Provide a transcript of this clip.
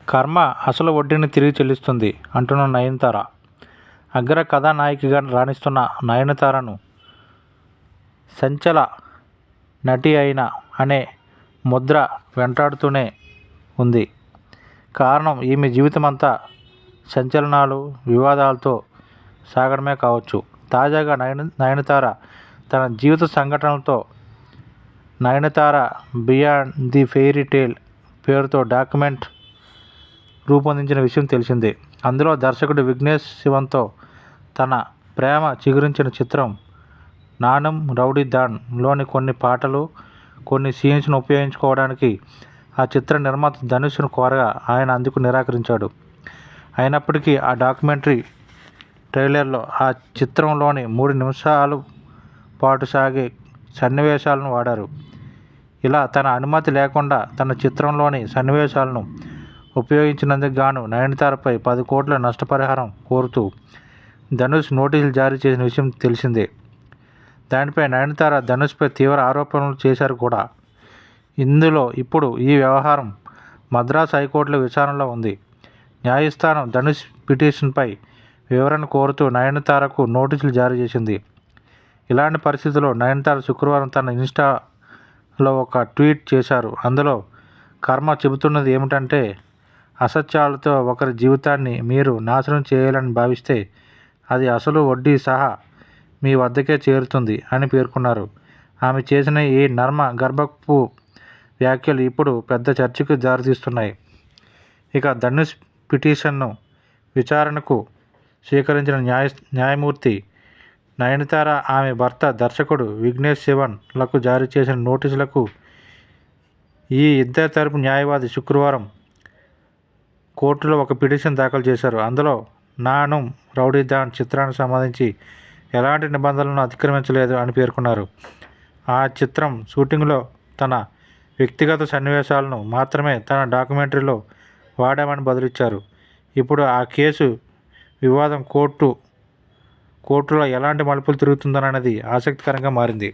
కర్మ అసలు వడ్డీని తిరిగి చెల్లిస్తుంది అంటున్న నయనతార. అగ్ర కథానాయికగా రాణిస్తున్న నయనతారను సంచల నటి అయిన అనే ముద్ర వెంటాడుతూనే ఉంది. కారణం ఈమె జీవితమంతా సంచలనాలు, వివాదాలతో సాగడమే కావచ్చు. తాజాగా నయనతార తన జీవిత సంఘటనలతో 'Nayanthara beyond the fairy tale' పేరుతో డాక్యుమెంట్ రూపొందించిన విషయం తెలిసిందే. అందులో దర్శకుడు విఘ్నేష్ శివన్తో తన ప్రేమ చిగురించిన చిత్రం 'నానుమ్ రౌడీదాన్' లోని కొన్ని పాటలు, కొన్ని సీన్స్ను ఉపయోగించుకోవడానికి ఆ చిత్ర నిర్మాత ధనుష్ను కోరగా ఆయన అందుకు నిరాకరించాడు. అయినప్పటికీ ఆ డాక్యుమెంటరీ ట్రైలర్లో ఆ చిత్రంలోని 3 నిమిషాల పాటు సాగే సన్నివేశాలను వాడారు. ఇలా తన అనుమతి లేకుండా తన చిత్రంలోని సన్నివేశాలను ఉపయోగించినందుకు గాను నయనతారపై 10 కోట్ల నష్టపరిహారం కోరుతూ ధనుష్ నోటీసులు జారీ చేసిన విషయం తెలిసిందే. దానిపై నయనతార ధనుష్పై తీవ్ర ఆరోపణలు చేశారు కూడా. ఇందులో ఇప్పుడు ఈ వ్యవహారం మద్రాసు హైకోర్టులో విచారణలో ఉంది. న్యాయస్థానం ధనుష్ పిటిషన్పై వివరణ కోరుతూ నయనతారకు నోటీసులు జారీ చేసింది. ఇలాంటి పరిస్థితుల్లో నయనతార శుక్రవారం తన ఇన్స్టాలో ఒక ట్వీట్ చేశారు. అందులో కర్మ చెబుతున్నది ఏమిటంటే, అసత్యాలతో ఒకరి జీవితాన్ని మీరు నాశనం చేయాలని భావిస్తే అది అసలు వడ్డీ సహా మీ వద్దకే చేరుతుంది అని పేర్కొన్నారు. ఆమె చేసిన ఈ నర్మ గర్భపు వ్యాఖ్యలు ఇప్పుడు పెద్ద చర్చకు దారితీస్తున్నాయి. ఇక ధనుష్ పిటిషన్ను విచారణకు స్వీకరించిన న్యాయమూర్తి నయనతార, ఆమె భర్త దర్శకుడు విఘ్నేష్ శివన్ లకు జారీ చేసిన నోటీసులకు ఈ ఇద్దరి తరపు న్యాయవాది శుక్రవారం కోర్టులో ఒక పిటిషన్ దాఖలు చేశారు. అందులో 'నానుమ్ రౌడీదాన్' చిత్రానికి సంబంధించి ఎలాంటి నిబంధనలను అతిక్రమించలేదు అని పేర్కొన్నారు. ఆ చిత్రం షూటింగ్లో తన వ్యక్తిగత సన్నివేశాలను మాత్రమే తన డాక్యుమెంటరీలో వాడామని బదులిచ్చారు. ఇప్పుడు ఆ కేసు వివాదం కోర్టులో ఎలాంటి మలుపులు తిరుగుతుందోనన్నది ఆసక్తికరంగా మారింది.